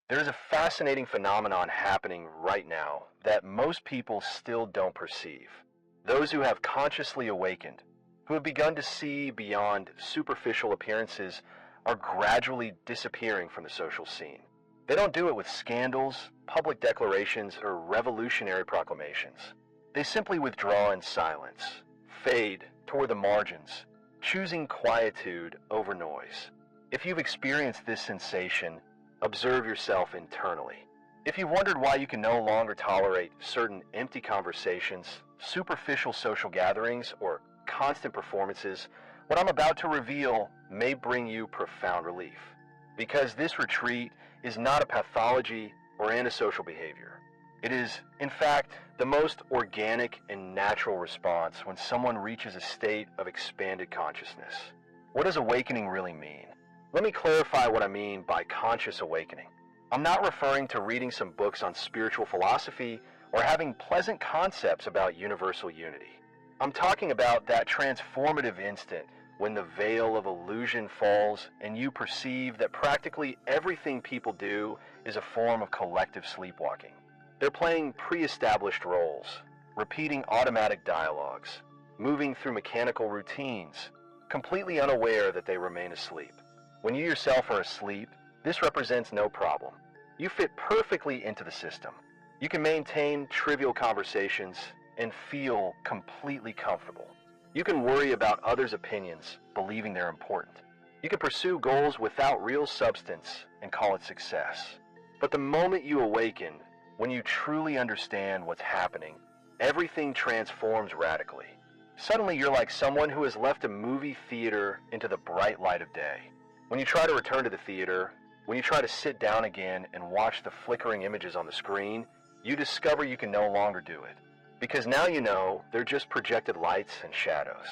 There is a fascinating phenomenon happening right now that most people still don't perceive. Those who have consciously awakened, who have begun to see beyond superficial appearances, are gradually disappearing from the social scene. They don't do it with scandals, public declarations, or revolutionary proclamations. They simply withdraw in silence, fade toward the margins, choosing quietude over noise. If you've experienced this sensation, observe yourself internally. If you've wondered why you can no longer tolerate certain empty conversations, superficial social gatherings, or constant performances, what I'm about to reveal may bring you profound relief. Because this retreat is not a pathology or antisocial behavior. It is, in fact, the most organic and natural response when someone reaches a state of expanded consciousness. What does awakening really mean? Let me clarify what I mean by conscious awakening. I'm not referring to reading some books on spiritual philosophy or having pleasant concepts about universal unity. I'm talking about that transformative instant when the veil of illusion falls and you perceive that practically everything people do is a form of collective sleepwalking. They're playing pre-established roles, repeating automatic dialogues, moving through mechanical routines, completely unaware that they remain asleep. When you yourself are asleep, this represents no problem. You fit perfectly into the system. You can maintain trivial conversations and feel completely comfortable. You can worry about others' opinions, believing they're important. You can pursue goals without real substance and call it success. But the moment you awaken, when you truly understand what's happening, everything transforms radically. Suddenly you're like someone who has left a movie theater into the bright light of day. When you try to return to the theater, when you try to sit down again and watch the flickering images on the screen, you discover you can no longer do it. Because now you know they're just projected lights and shadows.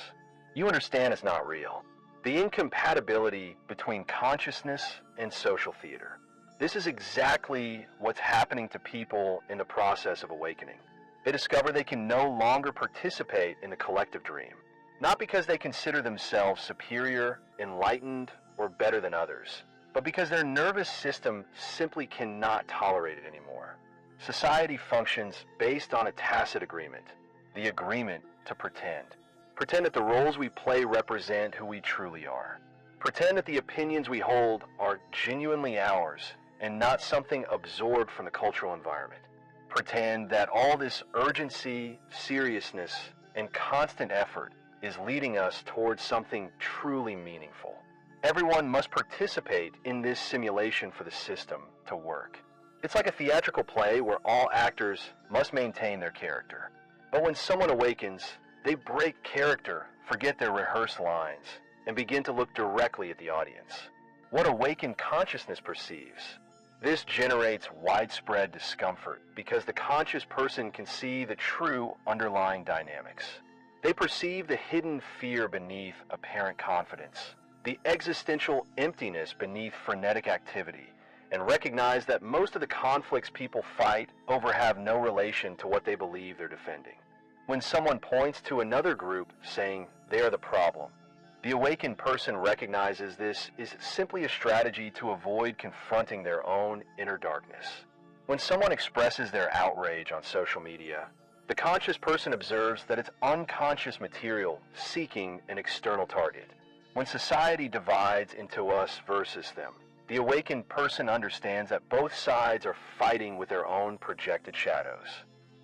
You understand it's not real. The incompatibility between consciousness and social theater. This is exactly what's happening to people in the process of awakening. They discover they can no longer participate in the collective dream. Not because they consider themselves superior, enlightened, or better than others, but because their nervous system simply cannot tolerate it anymore. Society functions based on a tacit agreement, the agreement to pretend. Pretend that the roles we play represent who we truly are. Pretend that the opinions we hold are genuinely ours and not something absorbed from the cultural environment. Pretend that all this urgency, seriousness, and constant effort is leading us towards something truly meaningful. Everyone must participate in this simulation for the system to work. It's like a theatrical play where all actors must maintain their character. But when someone awakens, they break character, forget their rehearsed lines, and begin to look directly at the audience. What awakened consciousness perceives. This generates widespread discomfort because the conscious person can see the true underlying dynamics. They perceive the hidden fear beneath apparent confidence, the existential emptiness beneath frenetic activity, and recognize that most of the conflicts people fight over have no relation to what they believe they're defending. When someone points to another group saying they are the problem, the awakened person recognizes this is simply a strategy to avoid confronting their own inner darkness. When someone expresses their outrage on social media, the conscious person observes that it's unconscious material seeking an external target. When society divides into us versus them, the awakened person understands that both sides are fighting with their own projected shadows.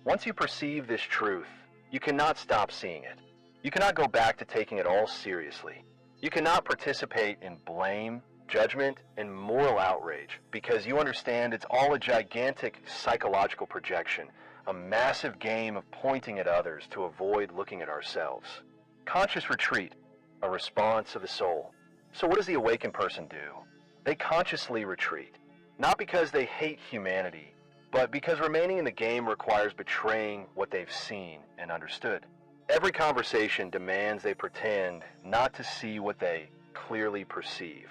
Once you perceive this truth, you cannot stop seeing it. You cannot go back to taking it all seriously. You cannot participate in blame, judgment, and moral outrage because you understand it's all a gigantic psychological projection, a massive game of pointing at others to avoid looking at ourselves. Conscious retreat, a response of the soul. So what does the awakened person do? They consciously retreat, not because they hate humanity, but because remaining in the game requires betraying what they've seen and understood. Every conversation demands they pretend not to see what they clearly perceive.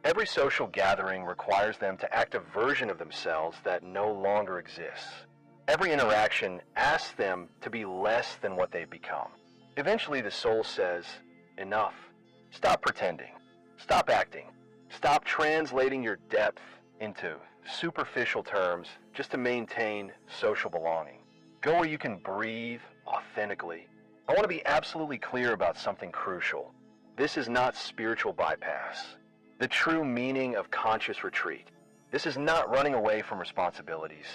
Every social gathering requires them to act a version of themselves that no longer exists. Every interaction asks them to be less than what they've become. Eventually the soul says, enough. Stop pretending. Stop acting. Stop translating your depth into superficial terms just to maintain social belonging. Go where you can breathe authentically. I want to be absolutely clear about something crucial. This is not spiritual bypass. The true meaning of conscious retreat. This is not running away from responsibilities.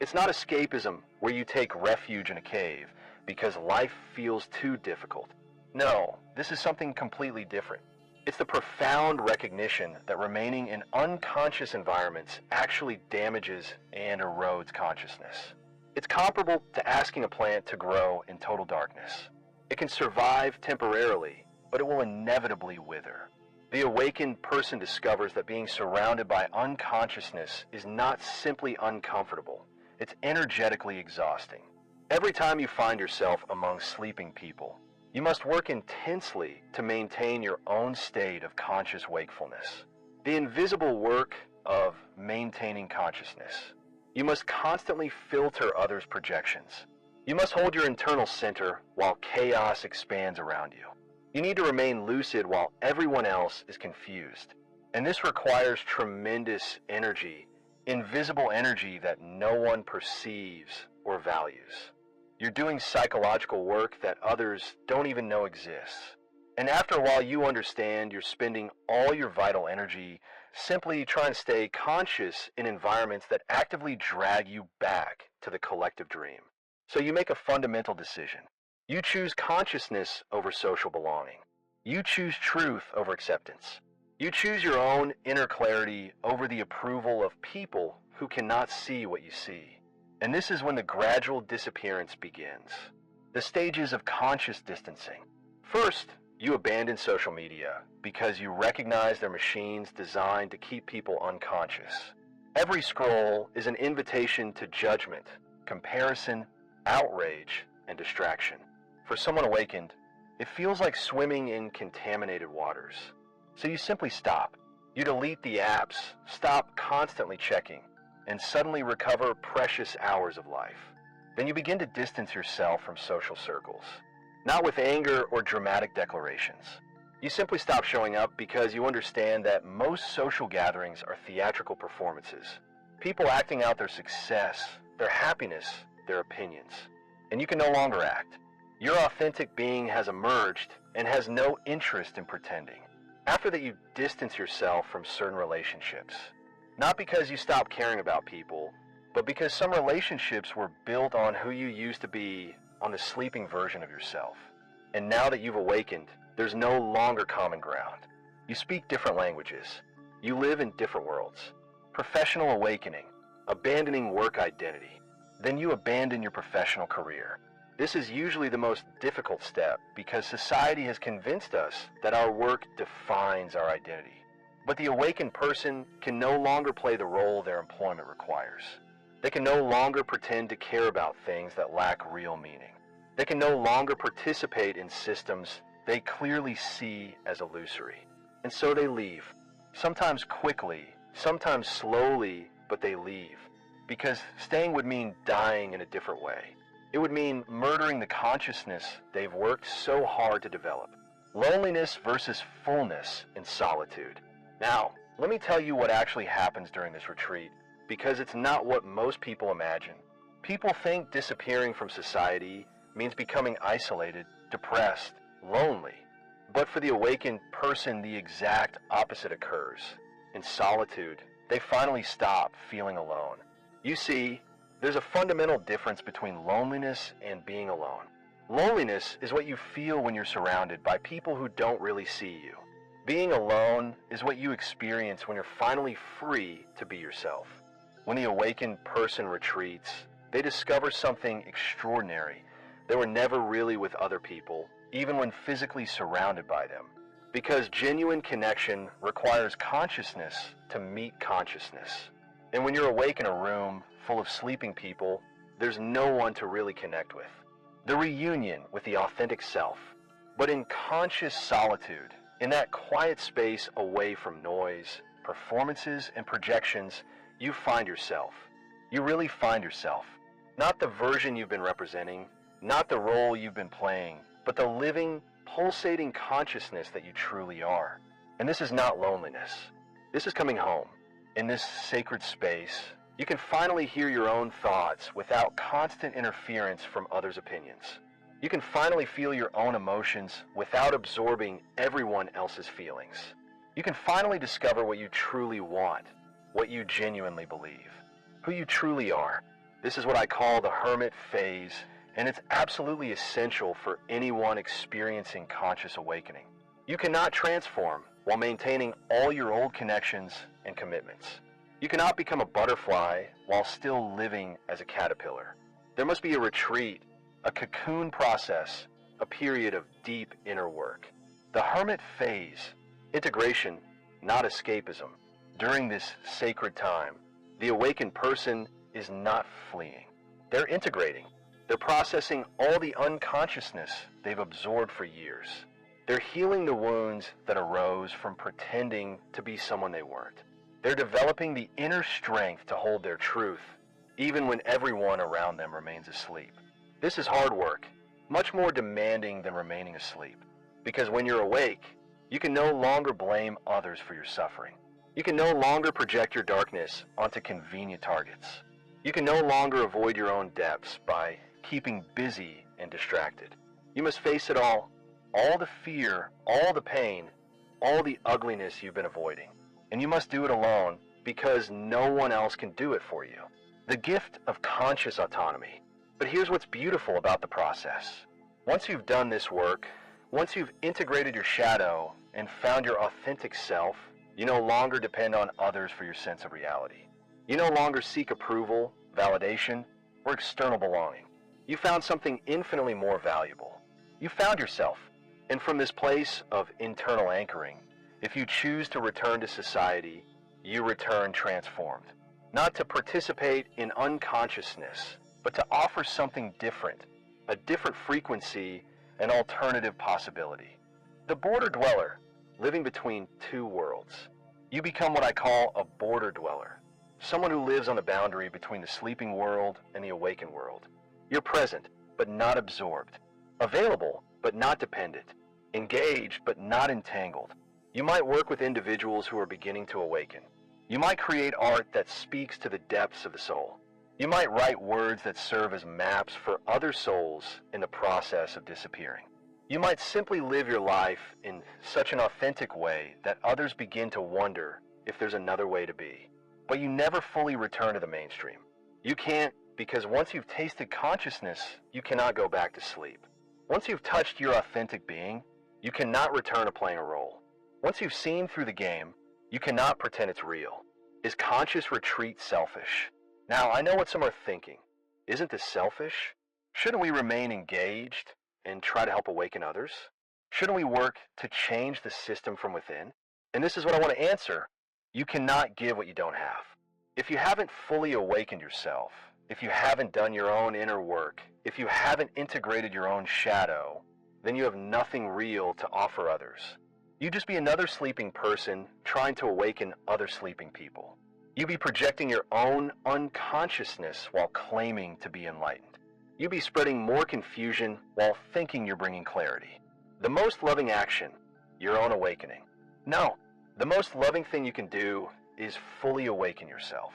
It's not escapism where you take refuge in a cave because life feels too difficult. No, this is something completely different. It's the profound recognition that remaining in unconscious environments actually damages and erodes consciousness. It's comparable to asking a plant to grow in total darkness. It can survive temporarily, but it will inevitably wither. The awakened person discovers that being surrounded by unconsciousness is not simply uncomfortable, it's energetically exhausting. Every time you find yourself among sleeping people, you must work intensely to maintain your own state of conscious wakefulness. The invisible work of maintaining consciousness. You must constantly filter others' projections. You must hold your internal center while chaos expands around you. You need to remain lucid while everyone else is confused. And this requires tremendous energy, invisible energy that no one perceives or values. You're doing psychological work that others don't even know exists. And after a while, you understand you're spending all your vital energy simply trying to stay conscious in environments that actively drag you back to the collective dream. So you make a fundamental decision. You choose consciousness over social belonging. You choose truth over acceptance. You choose your own inner clarity over the approval of people who cannot see what you see. And this is when the gradual disappearance begins. The stages of conscious distancing. First, you abandon social media because you recognize they're machines designed to keep people unconscious. Every scroll is an invitation to judgment, comparison, outrage, and distraction. For someone awakened, it feels like swimming in contaminated waters. So you simply stop. You delete the apps, stop constantly checking, and suddenly recover precious hours of life. Then you begin to distance yourself from social circles. Not with anger or dramatic declarations. You simply stop showing up because you understand that most social gatherings are theatrical performances. People acting out their success, their happiness, their opinions. And you can no longer act. Your authentic being has emerged and has no interest in pretending. After that, you distance yourself from certain relationships. Not because you stop caring about people, but because some relationships were built on who you used to be, on the sleeping version of yourself. And now that you've awakened, there's no longer common ground. You speak different languages. You live in different worlds. Professional awakening, abandoning work identity. Then you abandon your professional career. This is usually the most difficult step because society has convinced us that our work defines our identity. But the awakened person can no longer play the role their employment requires. They can no longer pretend to care about things that lack real meaning. They can no longer participate in systems they clearly see as illusory. And so they leave. Sometimes quickly, sometimes slowly, but they leave. Because staying would mean dying in a different way. It would mean murdering the consciousness they've worked so hard to develop. Loneliness versus fullness in solitude. Now, let me tell you what actually happens during this retreat, because it's not what most people imagine. People think disappearing from society means becoming isolated, depressed, lonely. But for the awakened person, the exact opposite occurs. In solitude, they finally stop feeling alone. You see, there's a fundamental difference between loneliness and being alone. Loneliness is what you feel when you're surrounded by people who don't really see you. Being alone is what you experience when you're finally free to be yourself. When the awakened person retreats, they discover something extraordinary. They were never really with other people, even when physically surrounded by them. Because genuine connection requires consciousness to meet consciousness. And when you're awake in a room full of sleeping people, there's no one to really connect with. The reunion with the authentic self. But in conscious solitude, in that quiet space away from noise, performances, and projections, you find yourself. You really find yourself. Not the version you've been representing, not the role you've been playing, but the living, pulsating consciousness that you truly are. And this is not loneliness. This is coming home. In this sacred space, you can finally hear your own thoughts without constant interference from others' opinions. You can finally feel your own emotions without absorbing everyone else's feelings. You can finally discover what you truly want, what you genuinely believe, who you truly are. This is what I call the hermit phase, and it's absolutely essential for anyone experiencing conscious awakening. You cannot transform while maintaining all your old connections and commitments. You cannot become a butterfly while still living as a caterpillar. There must be a retreat, a cocoon process, a period of deep inner work. The hermit phase, integration, not escapism. During this sacred time, the awakened person is not fleeing. They're integrating. They're processing all the unconsciousness they've absorbed for years. They're healing the wounds that arose from pretending to be someone they weren't. They're developing the inner strength to hold their truth, even when everyone around them remains asleep. This is hard work, much more demanding than remaining asleep. Because when you're awake, you can no longer blame others for your suffering. You can no longer project your darkness onto convenient targets. You can no longer avoid your own depths by keeping busy and distracted. You must face it all the fear, all the pain, all the ugliness you've been avoiding. And you must do it alone because no one else can do it for you. The gift of conscious autonomy. But here's what's beautiful about the process. Once you've done this work, once you've integrated your shadow and found your authentic self, you no longer depend on others for your sense of reality. You no longer seek approval, validation, or external belonging. You found something infinitely more valuable. You found yourself. And from this place of internal anchoring, if you choose to return to society, you return transformed. Not to participate in unconsciousness, but to offer something different, a different frequency, an alternative possibility. The border dweller, living between two worlds. You become what I call a border dweller, someone who lives on the boundary between the sleeping world and the awakened world. You're present, but not absorbed. Available, but not dependent. Engaged, but not entangled. You might work with individuals who are beginning to awaken. You might create art that speaks to the depths of the soul. You might write words that serve as maps for other souls in the process of disappearing. You might simply live your life in such an authentic way that others begin to wonder if there's another way to be. But you never fully return to the mainstream. You can't, because once you've tasted consciousness, you cannot go back to sleep. Once you've touched your authentic being, you cannot return to playing a role. Once you've seen through the game, you cannot pretend it's real. Is conscious retreat selfish? Now, I know what some are thinking. Isn't this selfish? Shouldn't we remain engaged and try to help awaken others? Shouldn't we work to change the system from within? And this is what I want to answer. You cannot give what you don't have. If you haven't fully awakened yourself, if you haven't done your own inner work, if you haven't integrated your own shadow, then you have nothing real to offer others. You'd just be another sleeping person trying to awaken other sleeping people. You'd be projecting your own unconsciousness while claiming to be enlightened. You'd be spreading more confusion while thinking you're bringing clarity. The most loving action, your own awakening. No, the most loving thing you can do is fully awaken yourself.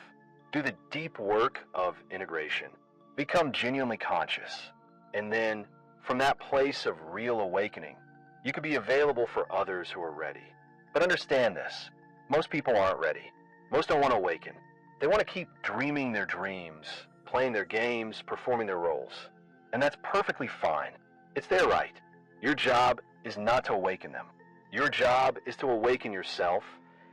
Do the deep work of integration. Become genuinely conscious. And then, from that place of real awakening, you could be available for others who are ready. But understand this, most people aren't ready. Most don't want to awaken. They want to keep dreaming their dreams, playing their games, performing their roles. And that's perfectly fine. It's their right. Your job is not to awaken them. Your job is to awaken yourself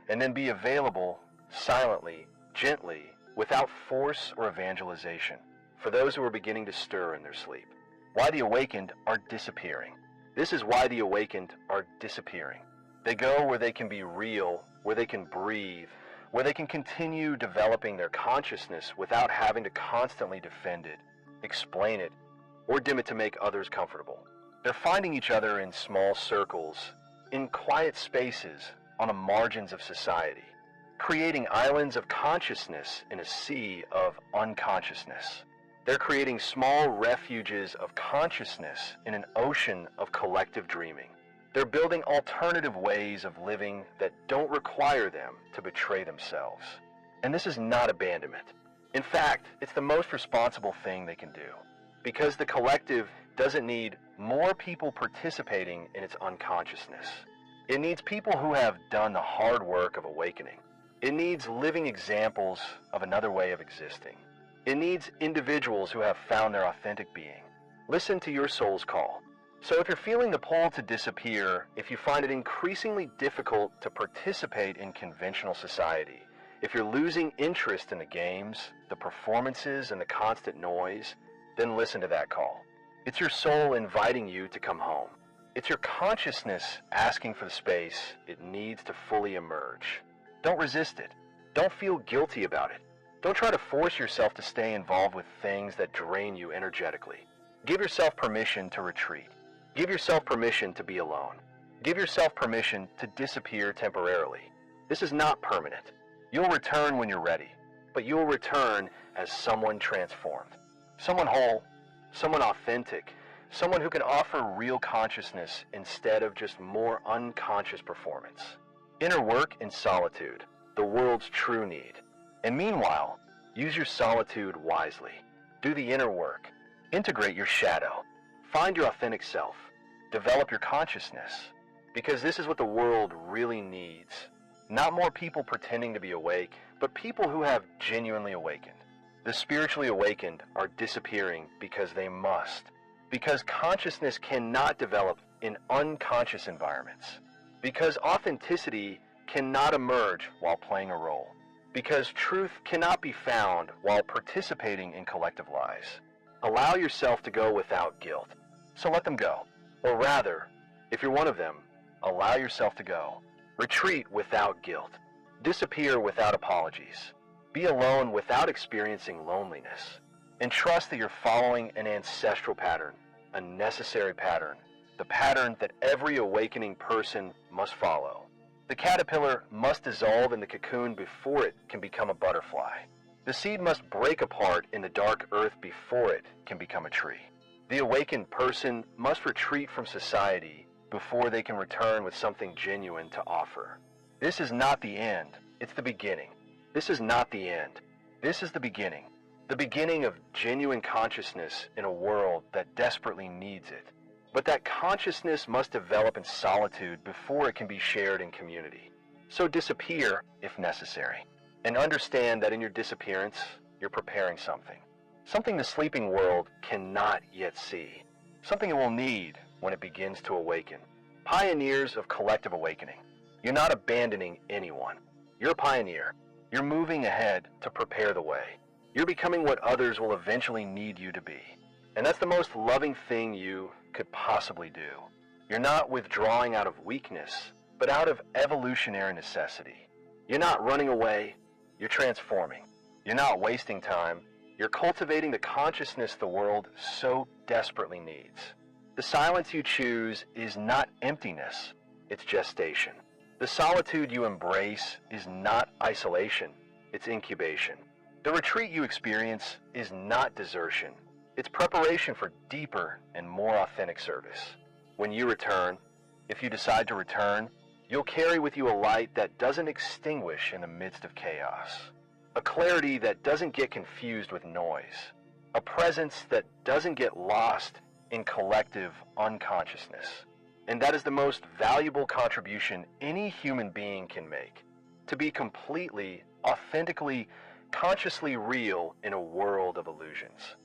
and then be available silently, gently, without force or evangelization for those who are beginning to stir in their sleep. Why the awakened are disappearing. This is why the awakened are disappearing. They go where they can be real, where they can breathe, where they can continue developing their consciousness without having to constantly defend it, explain it, or dim it to make others comfortable. They're finding each other in small circles, in quiet spaces, on the margins of society, creating islands of consciousness in a sea of unconsciousness. They're creating small refuges of consciousness in an ocean of collective dreaming. They're building alternative ways of living that don't require them to betray themselves. And this is not abandonment. In fact, it's the most responsible thing they can do, because the collective doesn't need more people participating in its unconsciousness. It needs people who have done the hard work of awakening. It needs living examples of another way of existing. It needs individuals who have found their authentic being. Listen to your soul's call. So if you're feeling the pull to disappear, if you find it increasingly difficult to participate in conventional society, if you're losing interest in the games, the performances, and the constant noise, then listen to that call. It's your soul inviting you to come home. It's your consciousness asking for the space it needs to fully emerge. Don't resist it. Don't feel guilty about it. Don't try to force yourself to stay involved with things that drain you energetically. Give yourself permission to retreat. Give yourself permission to be alone. Give yourself permission to disappear temporarily. This is not permanent. You'll return when you're ready, but you'll return as someone transformed, someone whole, someone authentic, someone who can offer real consciousness instead of just more unconscious performance. Inner work in solitude, the world's true need. And meanwhile, use your solitude wisely. Do the inner work. Integrate your shadow. Find your authentic self. Develop your consciousness. Because this is what the world really needs. Not more people pretending to be awake, but people who have genuinely awakened. The spiritually awakened are disappearing because they must. Because consciousness cannot develop in unconscious environments. Because authenticity cannot emerge while playing a role. Because truth cannot be found while participating in collective lies. Allow yourself to go without guilt. So let them go. Or rather, if you're one of them, allow yourself to go. Retreat without guilt. Disappear without apologies. Be alone without experiencing loneliness. And trust that you're following an ancestral pattern, a necessary pattern, the pattern that every awakening person must follow. The caterpillar must dissolve in the cocoon before it can become a butterfly. The seed must break apart in the dark earth before it can become a tree. The awakened person must retreat from society before they can return with something genuine to offer. This is not the end, it's the beginning. This is not the end. This is the beginning. The beginning of genuine consciousness in a world that desperately needs it. But that consciousness must develop in solitude before it can be shared in community. So disappear if necessary. And understand that in your disappearance, you're preparing something. Something the sleeping world cannot yet see. Something it will need when it begins to awaken. Pioneers of collective awakening. You're not abandoning anyone. You're a pioneer. You're moving ahead to prepare the way. You're becoming what others will eventually need you to be. And that's the most loving thing you could possibly do. You're not withdrawing out of weakness, but out of evolutionary necessity. You're not running away, you're transforming. You're not wasting time, you're cultivating the consciousness the world so desperately needs. The silence you choose is not emptiness, it's gestation. The solitude you embrace is not isolation, it's incubation. The retreat you experience is not desertion. It's preparation for deeper and more authentic service. When you return, if you decide to return, you'll carry with you a light that doesn't extinguish in the midst of chaos. A clarity that doesn't get confused with noise. A presence that doesn't get lost in collective unconsciousness. And that is the most valuable contribution any human being can make. To be completely, authentically, consciously real in a world of illusions.